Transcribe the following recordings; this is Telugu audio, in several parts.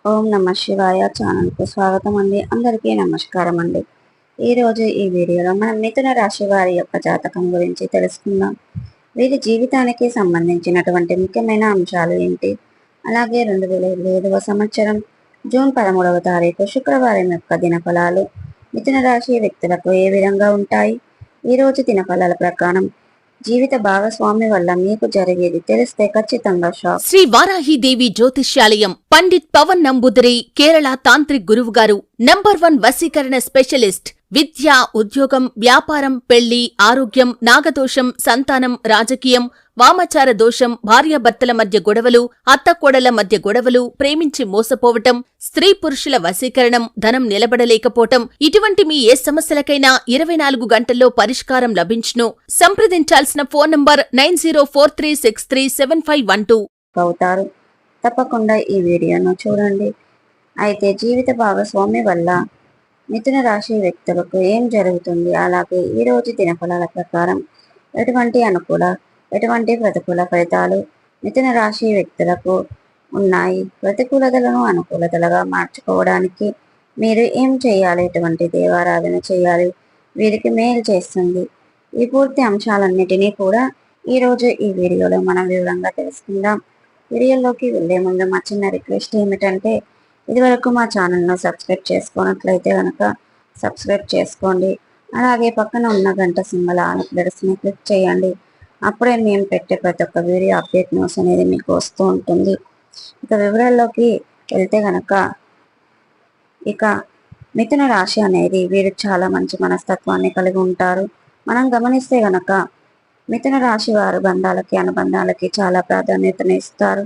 ఓం నమ శివాయ ఛానల్కు స్వాగతం అండి. అందరికీ నమస్కారం అండి. ఈరోజు ఈ వీడియోలో మనం మిథున రాశి వారి యొక్క జాతకం గురించి తెలుసుకుందాం. వీరి జీవితానికి సంబంధించినటువంటి ముఖ్యమైన అంశాలు ఏంటి, అలాగే 2025వ సంవత్సరం జూన్ 13వ తారీఖు శుక్రవారం యొక్క దినఫలాలు మిథున రాశి వ్యక్తులకు ఏ విధంగా ఉంటాయి. ఈరోజు దినఫలాల ప్రకారం జీవిత భాగస్వామి వల్ల మీకు జరిగేది తెలిస్తే ఖచ్చితంగా షాక్. శ్రీ వారాహిదేవి జ్యోతిష్యాలయం పండిత్ పవన్ నంబూదిరి కేరళ తాంత్రిక్ గురువు గారు నంబర్ 1 వశీకరణ స్పెషలిస్ట్. విద్య, ఉద్యోగం, వ్యాపారం, పెళ్లి, ఆరోగ్యం, నాగదోషం, సంతానం, రాజకీయం, వామాచార దోషం, భార్యాభర్తల మధ్య గొడవలు, అత్తకోడల మధ్య గొడవలు, ప్రేమించి మోసపోవటం, స్త్రీ పురుషుల వశీకరణం, ధనం నిలబడలేకపోవటం, ఇటువంటి మీ ఏ సమస్యలకైనా 24 గంటల్లో పరిష్కారం లభించును. సంప్రదించాల్సిన ఫోన్ నంబర్ 9043637512. అవుతారు. తప్పకుండా ఈ వీడియోను చూడండి. అయితే జీవిత భాగస్వామి వల్ల మిథున రాశి వ్యక్తులకు ఏం జరుగుతుంది, అలాగే ఈరోజు దినఫలాల ప్రకారం ఎటువంటి అనుకూల ఎటువంటి ప్రతికూల ఫలితాలు మిథున రాశి వ్యక్తులకు ఉన్నాయి. ప్రతికూలతలను అనుకూలతలుగా మార్చుకోవడానికి మీరు ఏం చేయాలి, ఎటువంటి దేవారాధన చేయాలి, వీరికి మేలు చేస్తుంది. ఈ పూర్తి అంశాలన్నిటినీ కూడా ఈరోజు ఈ వీడియోలో మనం వివరంగా తెలుసుకుందాం. వీడియోలోకి వెళ్లే ముందు మా చిన్న రిక్వెస్ట్ ఏమిటంటే, ఇదివరకు మా ఛానల్ను సబ్స్క్రైబ్ చేసుకున్నట్లయితే కనుక సబ్స్క్రైబ్ చేసుకోండి. అలాగే పక్కన ఉన్న గంట సింబల్ ఆల్ ప్లేస్ని క్లిక్ చేయండి. అప్పుడే మేము పెట్టే ప్రతి ఒక్క వీడియో అప్డేట్ న్యూస్ అనేది మీకు వస్తూ ఉంటుంది. ఇక వివరాల్లోకి వెళ్తే కనుక ఇక మిథున రాశి అనేది వీరు చాలా మంచి మనస్తత్వాన్ని కలిగి ఉంటారు. మనం గమనిస్తే గనక మిథున రాశి వారు బంధాలకి అనుబంధాలకి చాలా ప్రాధాన్యతను ఇస్తారు.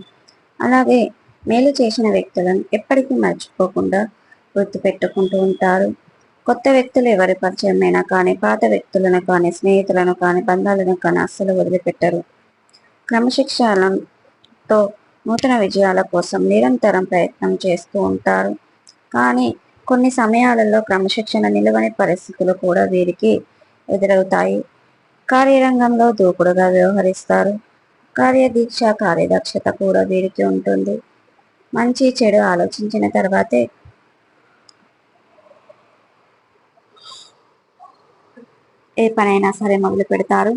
అలాగే మేలు చేసిన వ్యక్తులను ఎప్పటికీ మర్చిపోకుండా గుర్తుపెట్టుకుంటూ ఉంటారు. కొత్త వ్యక్తులు ఎవరి పరిచయమైనా కానీ పాత వ్యక్తులను కానీ స్నేహితులను కానీ బంధాలను కానీ అస్సలు వదిలిపెట్టరు. క్రమశిక్షణతో నూతన విజయాల కోసం నిరంతరం ప్రయత్నం చేస్తూ ఉంటారు. కానీ కొన్ని సమయాలలో క్రమశిక్షణ నిలవని పరిస్థితులు కూడా వీరికి ఎదురవుతాయి. కార్యరంగంలో దూకుడుగా వ్యవహరిస్తారు. కార్యదీక్ష కార్యదక్షత కూడా వీరికి ఉంటుంది. మంచి చెడు ఆలోచించిన తర్వాతే ఏ పనైనా సరే మొదలు పెడతారు.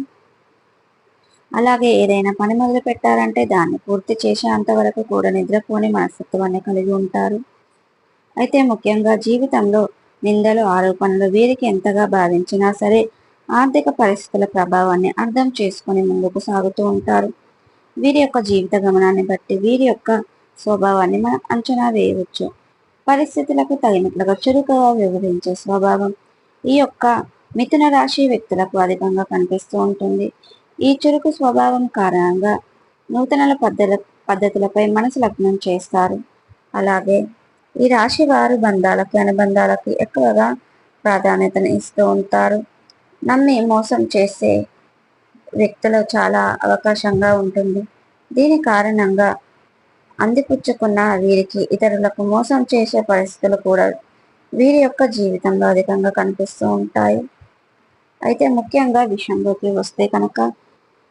అలాగే ఏదైనా పని మొదలు పెట్టారంటే దాన్ని పూర్తి చేసేంత వరకు కూడా నిద్రపోని మనస్తత్వాన్ని కలిగి ఉంటారు. అయితే ముఖ్యంగా జీవితంలో నిందలు ఆరోపణలు వీరికి ఎంతగా బాధించినా సరే ఆర్థిక పరిస్థితుల ప్రభావాన్ని అర్థం చేసుకుని ముందుకు సాగుతూ ఉంటారు. వీరి యొక్క జీవిత గమనాన్ని బట్టి వీరి యొక్క స్వభావాన్ని మనం అంచనా వేయవచ్చు. పరిస్థితులకు తగినట్లుగా చురుకుగా వ్యవహరించే స్వభావం ఈ యొక్క మిథున రాశి వ్యక్తులకు అధికంగా కనిపిస్తూ ఉంటుంది. ఈ చురుకు స్వభావం కారణంగా నూతన పద్ధతులపై మనసు లగ్నం చేస్తారు. అలాగే ఈ రాశి వారు బంధాలకి అనుబంధాలకి ఎక్కువగా ప్రాధాన్యతను ఇస్తూ ఉంటారు. నమ్మి మోసం చేసే వ్యక్తులు చాలా అవకాశంగా ఉంటుంది. దీని కారణంగా అందిపుచ్చుకున్న వీరికి ఇతరులకు మోసం చేసే పరిస్థితులు కూడా వీరి యొక్క జీవితంలో అధికంగా కనిపిస్తూ ఉంటాయి. అయితే ముఖ్యంగా విషయంలోకి వస్తే కనుక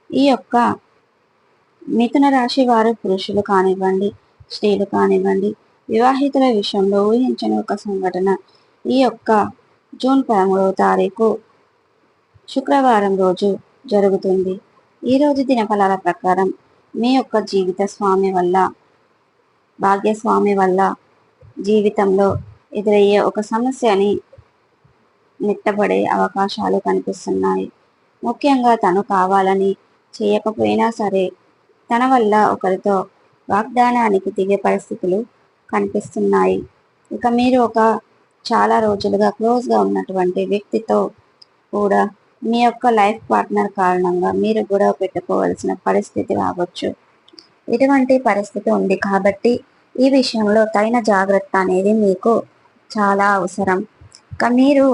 ఈ యొక్క మిథున రాశి వారు పురుషులు కానివ్వండి, స్త్రీలు కానివ్వండి, వివాహితుల విషయంలో ఊహించని ఒక సంఘటన ఈ యొక్క జూన్ 13వ తారీఖు శుక్రవారం రోజు జరుగుతుంది. ఈరోజు దినఫలాల ప్రకారం మీ యొక్క జీవిత స్వామి వల్ల భాగ్యస్వామి వల్ల జీవితంలో ఎదురయ్యే ఒక సమస్యని నెట్టబడే అవకాశాలు కనిపిస్తున్నాయి. ముఖ్యంగా తను కావాలని చేయకపోయినా సరే తన వల్ల ఒకరితో వాగ్దానానికి దిగే పరిస్థితులు కనిపిస్తున్నాయి. ఇక మీరు ఒక చాలా రోజులుగా క్లోజ్గా ఉన్నటువంటి వ్యక్తితో కూడా మీ యొక్క లైఫ్ పార్ట్నర్ కారణంగా మీరు గొడవ పెట్టుకోవాల్సిన పరిస్థితి రావచ్చు. ఇటువంటి పరిస్థితి ఉంది కాబట్టి ఈ విషయంలో తగిన జాగ్రత్త అనేది మీకు చాలా అవసరం. ఇక మీరు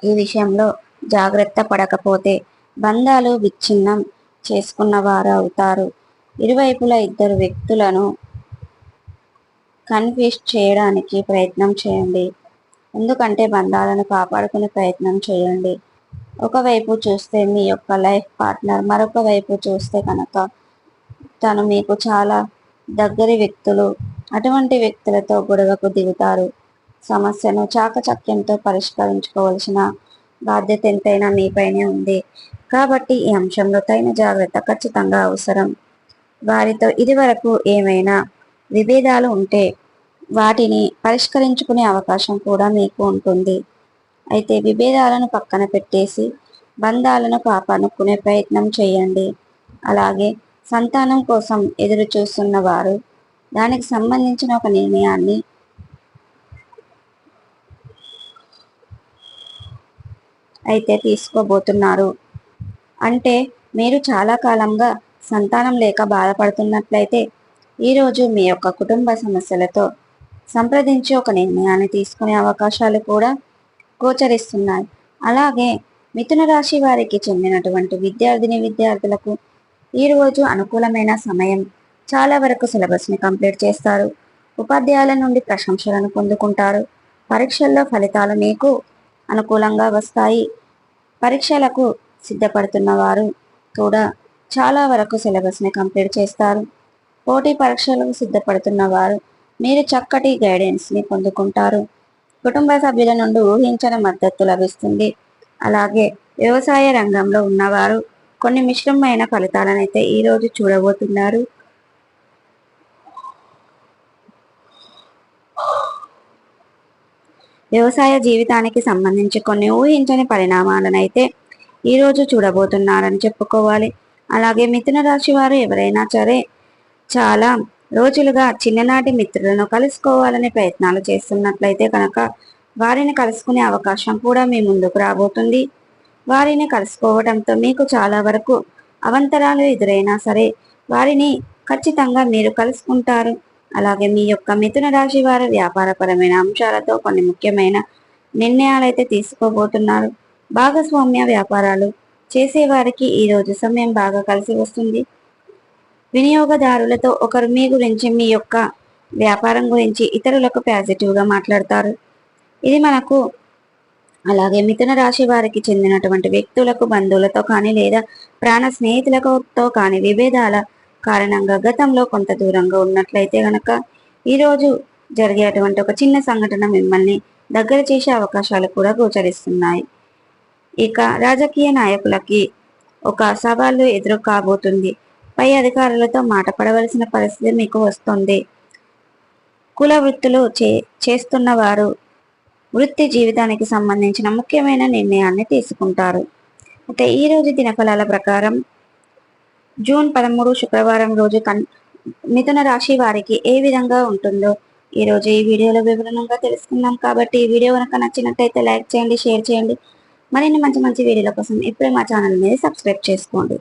ఈ విషయంలో జాగ్రత్త పడకపోతే బంధాలు విచ్ఛిన్నం చేసుకున్న వారు అవుతారు. ఇరువైపులా ఇద్దరు వ్యక్తులను కన్ఫ్యూజ్ చేయడానికి ప్రయత్నం చేయండి. ఎందుకంటే బంధాలను కాపాడుకునే ప్రయత్నం చేయండి. ఒకవైపు చూస్తే మీ యొక్క లైఫ్ పార్ట్నర్, మరొక వైపు చూస్తే కనుక తను మీకు చాలా దగ్గరి వ్యక్తులు, అటువంటి వ్యక్తులతో గొడవకు దిగుతారు. సమస్యను చాకచక్యంతో పరిష్కరించుకోవాల్సిన బాధ్యత ఎంతైనా మీపైనే ఉంది. కాబట్టి ఈ అంశంలో తగిన జాగ్రత్త ఖచ్చితంగా అవసరం. వారితో ఇదివరకు ఏమైనా విభేదాలు ఉంటే వాటిని పరిష్కరించుకునే అవకాశం కూడా మీకు ఉంటుంది. అయితే విభేదాలను పక్కన పెట్టేసి బంధాలను కాపాడుకునే ప్రయత్నం చేయండి. అలాగే సంతానం కోసం ఎదురు చూస్తున్న వారు దానికి సంబంధించిన ఒక నిర్ణయాన్ని అయితే తీసుకోబోతున్నారు. అంటే మీరు చాలా కాలంగా సంతానం లేక బాధపడుతున్నట్లయితే ఈరోజు మీ యొక్క కుటుంబ సమస్యలతో సంప్రదించి ఒక నిర్ణయాన్ని తీసుకునే అవకాశాలు కూడా గోచరిస్తున్నాయి. అలాగే మిథున రాశి వారికి చెందినటువంటి విద్యార్థులకు ఈరోజు అనుకూలమైన సమయం. చాలా వరకు సిలబస్ని కంప్లీట్ చేస్తారు. ఉపాధ్యాయుల నుండి ప్రశంసలను పొందుకుంటారు. పరీక్షల్లో ఫలితాలు మీకు అనుకూలంగా వస్తాయి. పరీక్షలకు సిద్ధపడుతున్న వారు కూడా చాలా వరకు సిలబస్ని కంప్లీట్ చేస్తారు. పోటీ పరీక్షలకు సిద్ధపడుతున్న వారు మీరు చక్కటి గైడెన్స్ని పొందుకుంటారు. కుటుంబ సభ్యుల నుండి ఊహించని మద్దతు లభిస్తుంది. అలాగే వ్యవసాయ రంగంలో ఉన్నవారు కొన్ని మిశ్రమమైన ఫలితాలను అయితే ఈరోజు చూడబోతున్నారు. వ్యవసాయ జీవితానికి సంబంధించి కొన్ని ఊహించని పరిణామాలను అయితే ఈరోజు చూడబోతున్నారని చెప్పుకోవాలి. అలాగే మిథున రాశి వారు ఎవరైనా సరే చాలా రోజులుగా చిన్ననాటి మిత్రులను కలుసుకోవాలనే ప్రయత్నాలు చేస్తున్నట్లయితే కనుక వారిని కలుసుకునే అవకాశం కూడా మీ ముందుకు రాబోతుంది. వారిని కలుసుకోవడంతో మీకు చాలా వరకు అవంతరాలు ఎదురైనా సరే వారిని ఖచ్చితంగా మీరు కలుసుకుంటారు. అలాగే మీ యొక్క మిథున రాశి వారు వ్యాపారపరమైన అంశాలతో కొన్ని ముఖ్యమైన నిర్ణయాలు అయితే తీసుకోబోతున్నారు. భాగస్వామ్య వ్యాపారాలు చేసేవారికి ఈరోజు సమయం బాగా కలిసి వస్తుంది. వినియోగదారులతో ఒకరు మీ గురించి, మీ యొక్క వ్యాపారం గురించి ఇతరులకు పాజిటివ్గా మాట్లాడతారు. ఇది మనకు అలాగే మిథున రాశి వారికి చెందినటువంటి వ్యక్తులకు, బంధువులతో కానీ లేదా ప్రాణ స్నేహితులతో కానీ విభేదాల కారణంగా గతంలో కొంత దూరంగా ఉన్నట్లయితే గనక ఈరోజు జరిగేటువంటి ఒక చిన్న సంఘటన మిమ్మల్ని దగ్గర చేసే అవకాశాలు కూడా గోచరిస్తున్నాయి. ఇక రాజకీయ నాయకులకి ఒక సవాళ్ళు ఎదురు కాబోతుంది. పై అధికారులతో మాట పడవలసిన పరిస్థితి మీకు వస్తుంది. కుల వృత్తులు చేస్తున్న వారు వృత్తి జీవితానికి సంబంధించిన ముఖ్యమైన నిర్ణయాన్ని తీసుకుంటారు. అయితే ఈరోజు దినఫలాల ప్రకారం జూన్ 13 శుక్రవారం రోజు మిథున రాశి వారికి ఏ విధంగా ఉంటుందో ఈరోజు ఈ వీడియోలో వివరంగా తెలుసుకుందాం. కాబట్టి ఈ వీడియో కనుక నచ్చినట్టయితే లైక్ చేయండి, షేర్ చేయండి. మరిన్ని మంచి మంచి వీడియోల కోసం ఇప్పుడే మా ఛానల్ మీద సబ్స్క్రైబ్ చేసుకోండి.